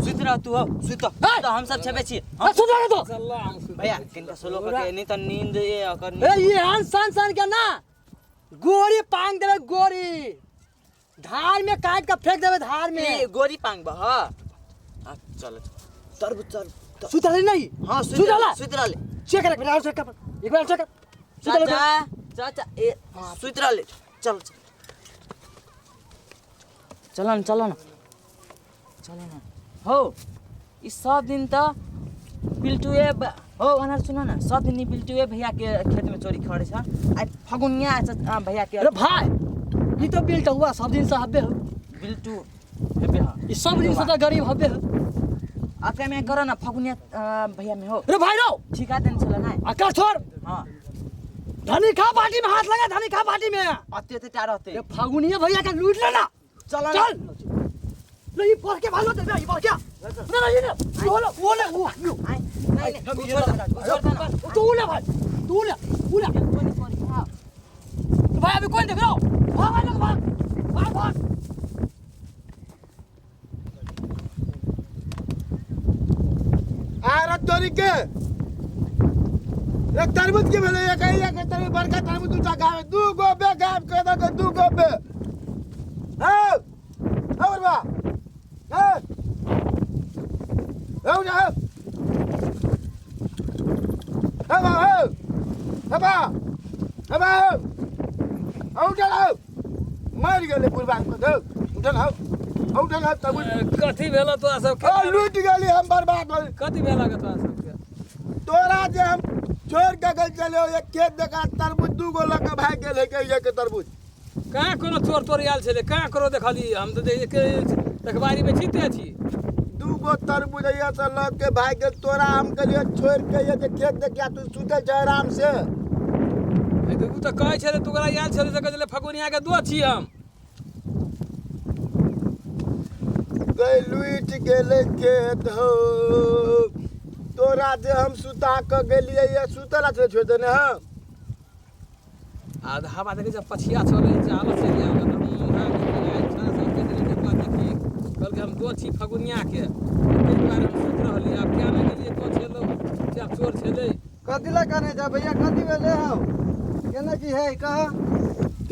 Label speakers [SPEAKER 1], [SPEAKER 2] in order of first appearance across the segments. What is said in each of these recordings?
[SPEAKER 1] सुत रह तू हो सुत तो हम सब छबे छी
[SPEAKER 2] हम सुत रह तो
[SPEAKER 1] भैया किनका सोलो के नहीं त नींद ये अकर
[SPEAKER 2] ए ये हन सन के ना गोरी पांग देवे गोरी धार में काट के फेंक देवे धार में
[SPEAKER 1] गोरी पांग बा हां चल तरबूज चल
[SPEAKER 2] सुत रह नहीं
[SPEAKER 1] हां सुत रह ले
[SPEAKER 2] चेक कर एक बार चेक
[SPEAKER 1] चाचा ए सुत रह ले चल चलो ना हो इस सब दिन त बिल्टुए हो अनार सुन न सब दिन बिल्टुए भैया के खेत में चोरी खड़े छ आ फगुनिया भैया के
[SPEAKER 2] अरे भाई ये तो बिल्ट हुआ सब दिन से हब्बे हो
[SPEAKER 1] बिल्टू हेबे हां
[SPEAKER 2] ये सब दिन से तो गरीब हब्बे हो
[SPEAKER 1] आपका में करो ना फगुनिया भैया में हो
[SPEAKER 2] अरे भाई रो
[SPEAKER 1] ठिका देन चला ना
[SPEAKER 2] आकर छोड़
[SPEAKER 1] हां
[SPEAKER 2] धनी खा पार्टी में हाथ लगा धनी खा पार्टी में
[SPEAKER 1] अत्ते टार होते
[SPEAKER 2] ये फागुनिया भैया का लूट लेना चल नहीं पढ़ के भालो दे ये पढ़ क्या ना ये ना वो
[SPEAKER 1] नहीं
[SPEAKER 2] तू ले भाई भाई अभी कौन देख रहा हो भाग
[SPEAKER 3] आ तोरी के एक तरबूज के भेले एक तरबूज बड़का तरबूज दूटा गावे दू गो बे गाव के दो दू गो बे हां और बा हां आओ जा हबा आओ जा मार गेले पुरबान को दो उठन हो तरबूज
[SPEAKER 4] कथी भेल तो सब
[SPEAKER 3] लूट गेली हम बर्बाद हो
[SPEAKER 4] कथी भेल के तो सब
[SPEAKER 3] तोरा जे हम छोड़ के गल चले एक खेत देखा तरबूज दू गो लग भाग गेल है के ये के तरबूज
[SPEAKER 4] कहाँ कोनो चोर तोर आयल छले कहाँ करो देखली हम तो देख के अखबारी में जीते छी
[SPEAKER 3] दू गो तरबूज या से लग के भाग गेल तोरा हम के लिए छोड़ के ये खेत देखा तू सुते छ आराम से
[SPEAKER 4] तू तो कहै छले तोरा आयल छले से कहले फगुनिया के दो छी हम
[SPEAKER 3] गई लूट गेले खेत हो तोरा जे हम सुता के गेलिए ये सुतला छोड़ देने हां
[SPEAKER 4] आधा हवा देखे जब पछिया छोड़े चावल से लिया कल के हम दो छी फगुनिया के एक बार हम सुत रहली अब क्या नहीं गेलिए तो छेलो क्या चोर छेले
[SPEAKER 3] कथी ला करने जा भैया कथी भेले हम केना की है कहा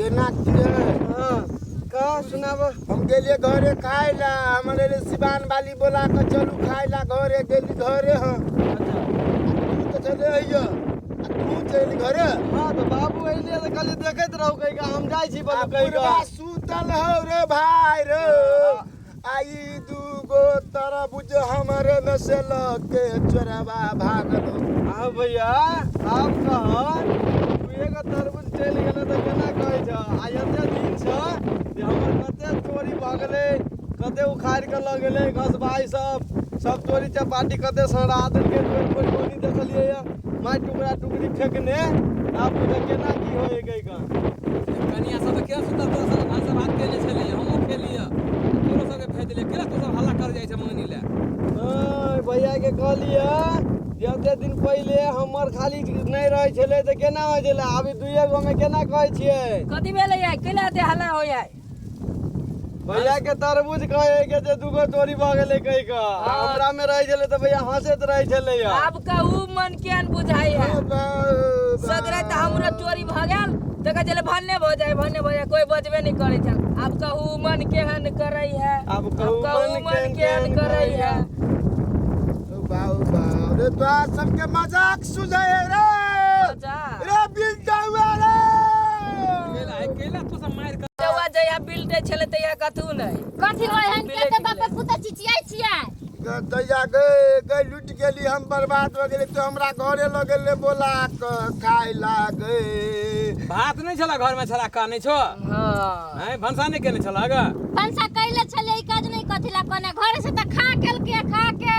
[SPEAKER 3] केना की है हां का सुनाब हम गेलिए घरे खाए ला हमरे ले सिवान वाली बोला के चलू खाए ला घरे गेली घरे हां तू तो चले आइयो तू चल घरे हां तो बाबू आइले त कल देखैत रहू कहि का हम जाई छी बोलू कहि का सुतल हो रे भाई रे आई दू गो तरबूज हमरे में से लके चोरवा भागल हां भैया आप कहन तू एक तरबूज चल गेले त केना कहै छ आय एते दिन छ जे हमर कते चोरी भ गेलै कते उखाड़ के ल गेलै घस भाई सब चोरी चपाटी कते सड़ा देलकै कोई कोनी देखलिए मार टुकड़ी फेंकने आप तो केना की होय गई का
[SPEAKER 4] कनिया सब के सुतल तो सब भाषा बात केले छले हमो खेलिए तोरो सब के भेज ले केला तो सब हल्ला कर जाय छै मंगनी ले
[SPEAKER 3] भैया के कहलिए जते दिन पहले हमर खाली नहीं रहे छले त केना होय छले अभी दुइये गो में केना कहै छियै
[SPEAKER 1] कथी भेलै यार केला दे हल्ला हो यार
[SPEAKER 3] भैया के तरबूज कहे के जे दुगो चोरी भ गेलै कहि का हमरा में रह छले त भैया हंसैत रह छले या
[SPEAKER 1] अब कहू मन केन बुझाई है सगरे त हमरा चोरी भ गेल त कह चले भन्ने भ जाए कोई बचबे नहीं करे छ अब कहू मन केहन करई है
[SPEAKER 3] अब कहू
[SPEAKER 1] मन केहन करई है
[SPEAKER 3] बाऊ रे तो सबके मजाक सुझाए रे रे बिल्टा हुआ रे
[SPEAKER 4] केला तो सब मार
[SPEAKER 1] जवा जया बिल्टे छले तया कथू नहीं
[SPEAKER 5] कथी होय हन केते बापे पुता चिचियाई छियै
[SPEAKER 3] तैया गए लूट गेली हम बर्बाद हो गेली तो हमरा घरे लगेले बोला खाए लागे
[SPEAKER 4] भात नहीं छला घर में छला का नहीं छो
[SPEAKER 1] हां
[SPEAKER 4] हैं भंसा नहीं केने छला ग
[SPEAKER 5] भंसा कइले छले ई काज नहीं कथी ला कोने घरे से त खा के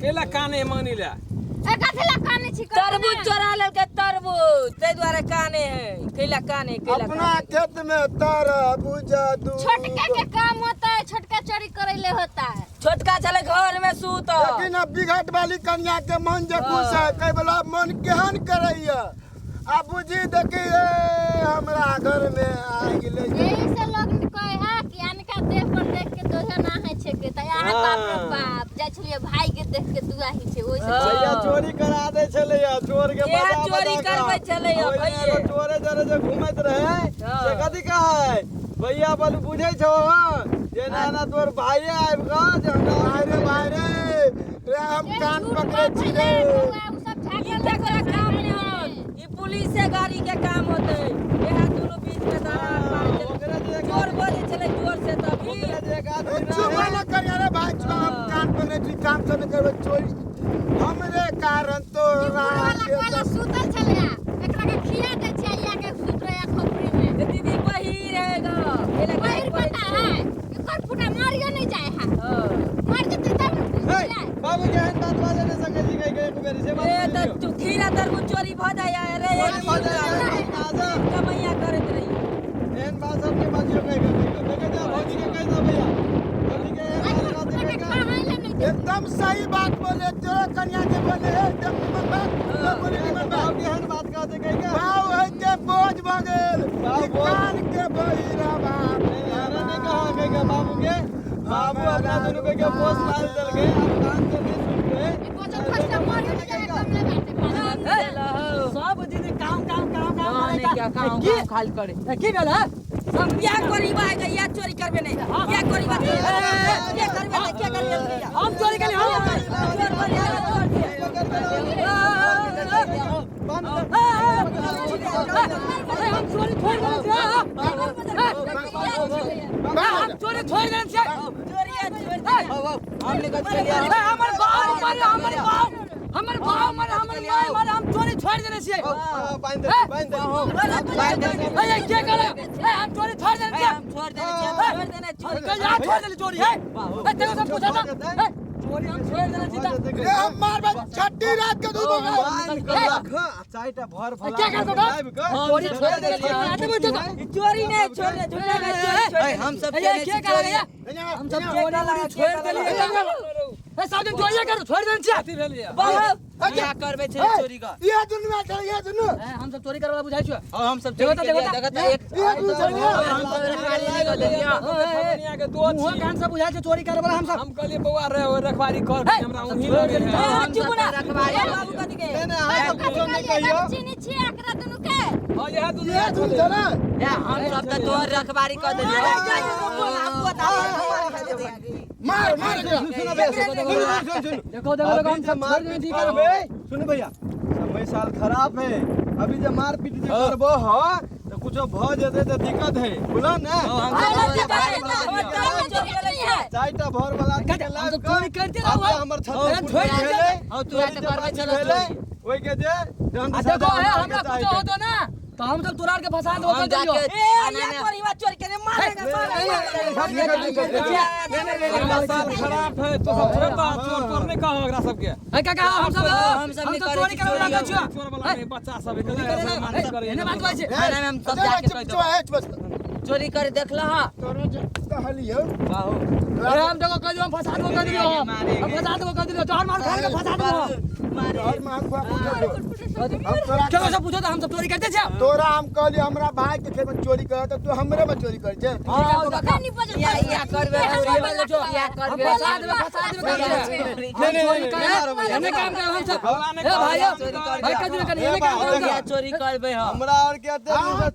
[SPEAKER 4] केला का नहीं मंगनी ले
[SPEAKER 5] ए कथी ला काने छी
[SPEAKER 1] तरबूज चोरा लेल के तरबूज ते द्वारा काने है केला काने
[SPEAKER 3] अपना खेत में तरबूज दू
[SPEAKER 5] छोटका के काम होता है छोटका चोरी करैले होता है
[SPEAKER 1] छोटका चले घर में सूत
[SPEAKER 3] लेकिन अब बिघट वाली कन्या के मन जे खुश है कई बोला मन केहन करैया आ बुझी देखिए हमरा घर में आ गेले
[SPEAKER 5] यही से लोग कहे है कि अनका देह पर देख के दोहे ना है छे के त यहाँ बाप
[SPEAKER 3] भैया चोरी करा दे चले या चोर के
[SPEAKER 1] इहे
[SPEAKER 3] बजा
[SPEAKER 1] चोरी
[SPEAKER 3] बजा
[SPEAKER 1] करबै छलै या
[SPEAKER 3] ओइ
[SPEAKER 1] भैया।
[SPEAKER 3] एगो चोरे जरे जे घुमैत रहे से कथि कहै भैया बल बुझै छौ जे ना ना तोर भाई आइब ग जे हमरा भाई रे हम कान पकड़े छी रे
[SPEAKER 1] ई केकरा काम नहीं होत ई पुलिस से गाड़ी के काम होते इहे दोनों बीच में दरार मार के चोर बोले चले जोर से तभी
[SPEAKER 3] चुप न कर रे भाई हम कान पकड़े छी काम से न करबे चोरी हमरे कारण तो
[SPEAKER 5] वाला सुतल छले एकरा के खिया दे छै या के सुत रहे खोपड़ी में
[SPEAKER 1] दीदी वही रहेगा एले
[SPEAKER 5] बाहर पता है एकर फुटा मारियो नहीं जाए है मार देते तब
[SPEAKER 3] बाबू के हन बात बाजे न सके जी गई एक बेर से
[SPEAKER 1] ए त तू खीरा तरबूज चोरी भ जाय रे कमैया करत रही
[SPEAKER 3] एहन बात सबके बाजियो कह जा भौजी के कह दो भैया भौजी के एकदम सही बात बोले तेरे कन्या के बोले एकदम निमन बात बोले निमन बात के हन बात कहते कह के बाऊ है के बोझ भगल कान के बहिरा बाप यार ने कहा कह के बाबू के बाबू अपना दोनों के पोस डाल दल गए अब कान के नहीं सुन गए
[SPEAKER 5] को फसला मारियो नहीं जाए कम ले बैठे
[SPEAKER 2] सब दीदी काम काम काम काम
[SPEAKER 1] नहीं क्या काम काम खाली करे
[SPEAKER 2] की भेल है
[SPEAKER 1] सब क्या करी भाई या चोरी करबे नहीं क्या करी बात क्या करबे नहीं क्या करबे
[SPEAKER 2] हम चोरी कर हम
[SPEAKER 1] चोर पर यार
[SPEAKER 2] हम चोरी छोड़ दे हम चोरी छोड़ दे
[SPEAKER 1] हमने कब चलिया
[SPEAKER 2] हमर बाप हमर मार हम चोरी छोड़ देने छियै
[SPEAKER 3] बांध दे
[SPEAKER 2] ए के करे हम चोरी छोड़ देने छियै
[SPEAKER 1] हम छोड़ देने चोरी
[SPEAKER 2] कल यार छोड़ देने चोरी है ए तेरे सब पूछा था चोरी हम छोड़ देने छी
[SPEAKER 3] ए हम मार छट्टी रात के दूध रख चायटा भर भला
[SPEAKER 2] क्या कर दो चोरी छोड़ देने छी आते मुझे
[SPEAKER 1] चोरी नहीं छोड़ने झूठा का चोरी
[SPEAKER 2] हम सब क्या कर रहे हैं हम सब चोरी छोड़ देलिए ए सब दिन चोरी कर छोड़ देने छी
[SPEAKER 4] अथी भेलिए
[SPEAKER 1] बाबू क्या करबे छे चोरी का
[SPEAKER 3] ये दुनिया चल गया दुनु
[SPEAKER 2] हम सब चोरी करवाला बुझाइ छ
[SPEAKER 1] हम सब चोरी के लिए देखत एक
[SPEAKER 3] ये दुनु चल गया
[SPEAKER 1] हम सब रखवाली नहीं कर दिया
[SPEAKER 4] दुनिया के दो
[SPEAKER 2] मुंह कान से बुझाइ छ चोरी करवाला हम सब
[SPEAKER 4] हम कहलिए बौआ रे ओ रखवारी कर हमरा उही लगे है
[SPEAKER 1] हम चुप ना रखवाली बाबू कथि के
[SPEAKER 3] नहीं हां सब कुछ नहीं कहियो
[SPEAKER 5] चीनी छी एकरा दुनु के
[SPEAKER 4] हां यह
[SPEAKER 3] ये
[SPEAKER 4] दुनिया
[SPEAKER 3] दुनु चला
[SPEAKER 1] हम सब तो तोर रखवारी कर दिया हम बता
[SPEAKER 3] मार मार सुनो भैया
[SPEAKER 2] देखो देखो हम सब
[SPEAKER 3] मार पीट करबे सुनो भैया समय साल खराब है अभी जब मार पीट जे करबो हो तो कुछ भ जेते तो दिक्कत है बोला ना चायटा भर वाला
[SPEAKER 2] हम सब चोरी करते रहो
[SPEAKER 3] हमर छत छोड़ भेले
[SPEAKER 1] तू आटे करबे चलो
[SPEAKER 3] ओइ के जे
[SPEAKER 2] देखो है हमरा कुछ हो तो ना तो हम सब तुरार के फंसा दो कर दियो
[SPEAKER 1] ए ये परिवार चोरी करे मारेगा
[SPEAKER 4] साल खराब है तो सब छोड़ता चोर तोर नहीं कहो एकरा सबके
[SPEAKER 2] है का हम सब नहीं
[SPEAKER 1] करे
[SPEAKER 2] चोरी करवाला के छियो
[SPEAKER 4] चोर वाला नहीं बच्चा सब के मार करे
[SPEAKER 2] एने बात कहै छै
[SPEAKER 1] हम सब जाके कह दो चोरी करे देखला हां
[SPEAKER 3] तोरो कहलियो
[SPEAKER 2] अरे हम देखो कहियो हम फंसा दो कर दियो हम फंसा दो कर दियो तोहर मार खान के फंसा दो
[SPEAKER 3] और मार हम तोरा
[SPEAKER 2] केकरो से पूछो तो हम सब चोरी करते छै
[SPEAKER 3] तोरा हम कहली हमरा भाई के खेत में चोरी कर तो तू हमरे में चोरी कर छे
[SPEAKER 1] या करबे या करबे
[SPEAKER 2] फंसा देबे एने काम कर हम सब ए भाई कदिन कर एने काम कर
[SPEAKER 1] या चोरी करबे हम
[SPEAKER 3] हमरा और के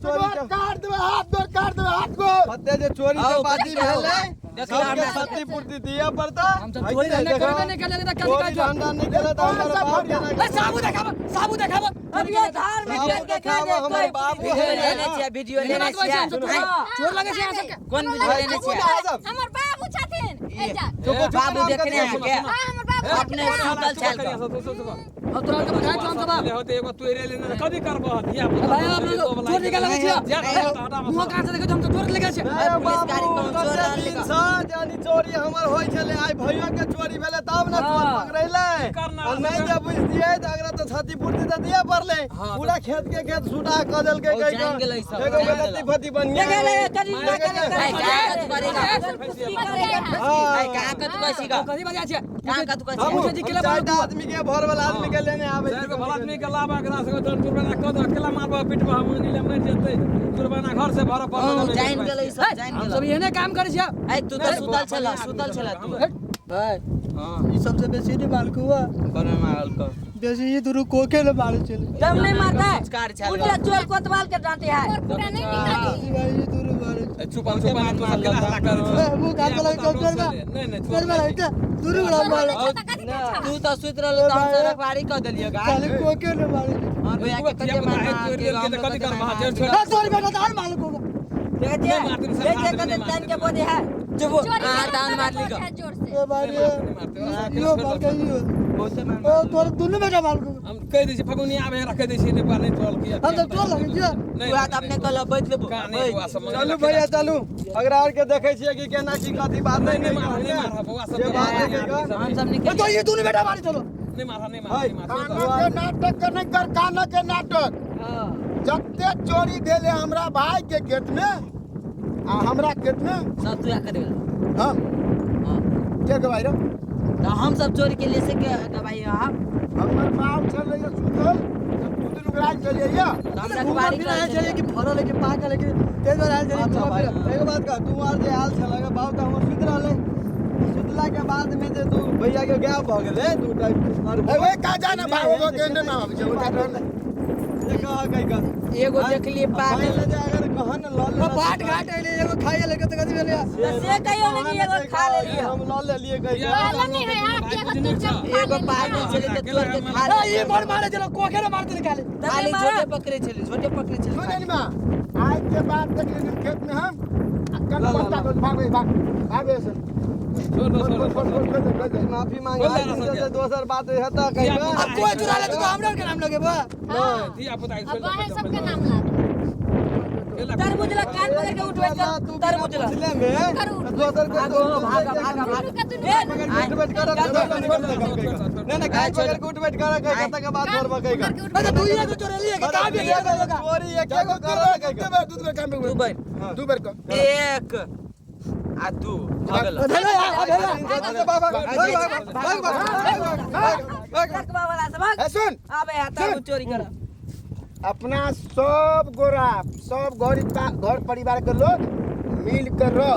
[SPEAKER 3] चोरी काट देबे हाथ को पते जे चोरी से बाजी भेले सबके सत्ती पूर्ति दिया पड़ता
[SPEAKER 2] हम सब चोरी करने करबे नहीं करले त
[SPEAKER 3] चोरी
[SPEAKER 2] कथि का
[SPEAKER 3] धंधा नहीं करे तो हमारा बाप के ना
[SPEAKER 2] ए साबू देखाबो
[SPEAKER 1] अब ये धार में
[SPEAKER 3] बाप
[SPEAKER 1] के
[SPEAKER 3] के खावा हमारे बाप
[SPEAKER 1] वीडियो लेने चाहिए वीडियो लेने चाहिए
[SPEAKER 2] चोर लगे छै यहाँ सबके
[SPEAKER 1] कौन वीडियो लेने चाहिए
[SPEAKER 5] हमर बाबू छथिन ए जा
[SPEAKER 1] बाबू देखने आ के
[SPEAKER 5] हमर बाबू
[SPEAKER 1] अपने सुतल छल के
[SPEAKER 2] अब तोरा के बुझाइ छ हम सब
[SPEAKER 4] होते एगो तोरे लेने कदी करबो धिया
[SPEAKER 2] भाई आप लोग चोर निकल लगे छै मुंह कान से देखो हम सब चोर लगे छै
[SPEAKER 1] पुलिस गाड़ी कौन चोर लेगा
[SPEAKER 3] जानी चोरी हमर होय छले आइ भैया के चोरी भेले तब ना चोर पकड़ैले और नहीं जब बुझ दिए त अगरा तो छाती पूर्ति त दिए पड़ले पूरा खेत के खेत सुटा क देल के गई एगो गलती फती बन गया
[SPEAKER 1] कहां का तू कैसी का
[SPEAKER 2] कथि बजा छै
[SPEAKER 1] कहां का तू कैसी
[SPEAKER 2] हम जी के
[SPEAKER 3] चारटा आदमी के भर वाला आदमी के लेने आवे
[SPEAKER 4] चार गो आदमी के लाभ एकरा से जुर्माना क दो अकेला मारबो पिटबो हम नीले मर जेतै जुर्माना घर से भर पड़ल
[SPEAKER 1] जान गेलै सब जान
[SPEAKER 2] हम
[SPEAKER 1] गेलै
[SPEAKER 2] सब एने काम करै छै
[SPEAKER 1] ए तू तो सुतल छला तू
[SPEAKER 2] भाई
[SPEAKER 4] हां
[SPEAKER 2] ये सबसे बेसी नहीं मालूम हुआ
[SPEAKER 4] बने माल को
[SPEAKER 2] बेसी ये दुरु कोके ने मालूम चले
[SPEAKER 1] जब नहीं मारता है उल्टा चोर कोतवाल के डांटे है
[SPEAKER 5] और पूरा नहीं निकाली
[SPEAKER 2] ये दुरु मालूम
[SPEAKER 4] छुपा छुपा तो सब हल्ला कर
[SPEAKER 2] मुंह काट के लगे चोर में
[SPEAKER 4] नहीं नहीं
[SPEAKER 2] चोर में रहते दुरु बड़ा मालूम
[SPEAKER 1] तू तो सुत रहल त हम से रखवारी कर देलियो गा
[SPEAKER 2] खाली कोके ने मालूम
[SPEAKER 1] हां भैया के कते मारना
[SPEAKER 4] के कति कर महाजन छोड़
[SPEAKER 2] ना चोर बेटा तार मालूम होगा
[SPEAKER 1] देखिए देखिए कते टाइम के बोदे है जब दान मार ली का
[SPEAKER 5] जोर से
[SPEAKER 2] ए बारी यो बाल का यो ओ तोर दुनु बेटा मालूम
[SPEAKER 4] हम कह दै छी फगुनी आबे रख दै छी नेपाल नहीं टोल किया
[SPEAKER 2] हम तो टोल लगे दिया
[SPEAKER 1] तू हाथ अपने कल बैठ लेबो
[SPEAKER 3] चलू भैया चलू अगर आर के देखे छिए कि केना की कथी बात
[SPEAKER 4] नहीं मार बउआ सब
[SPEAKER 3] ये बात है
[SPEAKER 1] हम सब निकल
[SPEAKER 2] तो ये दुनु बेटा मारी चलो
[SPEAKER 4] नहीं मार
[SPEAKER 3] काना के नाटक के नहीं कर काना के नाटक
[SPEAKER 1] हां
[SPEAKER 3] जत्ते चोरी भेले हमरा भाई के खेत में आ हमरा खेत में
[SPEAKER 1] सब तू कर देला
[SPEAKER 3] हम
[SPEAKER 1] हां
[SPEAKER 3] के गवाई रे
[SPEAKER 1] तो हम सब चोरी के लिए से के दवाई हां
[SPEAKER 3] हमर बाप चल रही सुतल तू दिन उगराई चलिए या
[SPEAKER 1] हम रखवारी
[SPEAKER 2] फिर आए
[SPEAKER 1] कर
[SPEAKER 2] चले कि फरो लेके पागल लेके तेज बार आए चले
[SPEAKER 3] अच्छा भाई
[SPEAKER 2] फिर
[SPEAKER 3] एगो बात का तू आर जे हाल छल लगा बाप का हमर सुत रहले सुतला के बाद में जे तू भैया के गायब भ गेले तू टाइम ओए का जाना बाबू के ने ना आवे उठा रहले ये कहा कई का
[SPEAKER 1] एगो देख लिए पागल
[SPEAKER 3] ले जा अगर कहन ल
[SPEAKER 2] बाट घाट आइले एगो खाइए लेके तो कथि भेले
[SPEAKER 1] से कहियो नहीं एगो खा ले लियो
[SPEAKER 3] हम ल ले लिए कई
[SPEAKER 5] पागल नहीं है आप के तू जब
[SPEAKER 1] एगो पागल चले के चोर के खा
[SPEAKER 2] ए
[SPEAKER 1] ले
[SPEAKER 2] ये मोर मारे चलो कोके ने मारते निकाले
[SPEAKER 1] खाली छोटे पकड़े चले
[SPEAKER 3] सुने नी मां आज के बाद तक लेकिन खेत में हम कल पत्ता को भागे से
[SPEAKER 4] छोड़ दो
[SPEAKER 3] माफी मांगा जैसे दोसर बात है त कई
[SPEAKER 2] अब कोई चुरा ले तो हमरा के नाम लगे बा
[SPEAKER 5] हां
[SPEAKER 4] दिया पता
[SPEAKER 5] अब है सबके नाम ला
[SPEAKER 1] तरबूजला कान पकड़ के उठवे कर तरबूजला
[SPEAKER 3] ले में दोसर को
[SPEAKER 1] भागो भागा
[SPEAKER 3] उठ बैठ कर नहीं काय पकड़ के उठ बैठ कर कई कत के बात करबा कई का
[SPEAKER 2] अच्छा तू ये को चोरा लिए के का भी लिया होगा
[SPEAKER 3] चोरी एक को कर कई का दूध में काम में दो बार को
[SPEAKER 1] एक आ तू भागल
[SPEAKER 2] अधेला अधेला
[SPEAKER 3] बाबा
[SPEAKER 1] रखवा वाला सब भाग
[SPEAKER 3] सुन
[SPEAKER 1] आबे हाथा चोरी कर
[SPEAKER 3] अपना सब गोरा सब घर परिवार के लोग मिल कर रह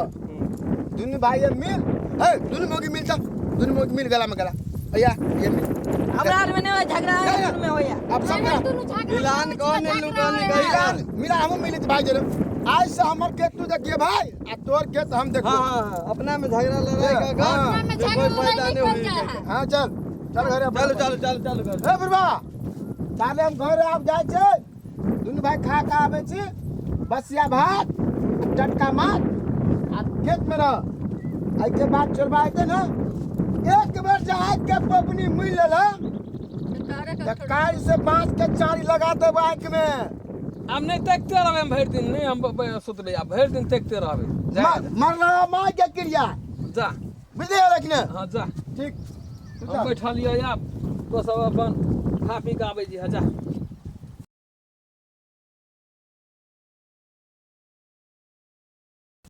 [SPEAKER 3] दोनों भाई मिल है दोनों मोगी मिल जा दोनों मोगी मिल गला में गला भैया ये मिल
[SPEAKER 1] हमरा में नहीं होय झगड़ा में होया
[SPEAKER 3] अब सब
[SPEAKER 5] दोनों झगड़ा
[SPEAKER 3] मिलान कौन ने लुकन मिलान मिला हम मिलित भाई जरे आज से हमर खेत तू देखिए भाई आ तोर खेत हम देखो हां अपना में झगड़ा लड़ाई का
[SPEAKER 5] में झगड़ा लड़ाई निकल जा है
[SPEAKER 3] हां चल घरे चल घर ए बुढ़वा ताले हम घरे आब जाय छै दुनु भाई खा के आबै छी बसिया भात टटका माछ आ खेत में रह आई के बाद चोरबा आते ना एक बार जाय के पपनी मिल लेला त काल से बांस के चारी लगा दे बाइक में
[SPEAKER 4] हम नहीं देखते रहबे हम भर दिन नहीं हम सुतले आ भर दिन देखते रहबे
[SPEAKER 3] मरना मां के क्रिया
[SPEAKER 4] जा
[SPEAKER 3] बुझले रखने
[SPEAKER 4] हां जा
[SPEAKER 3] ठीक
[SPEAKER 4] हम बैठा लिया या तो सब अपन खा पी के आबै जी जा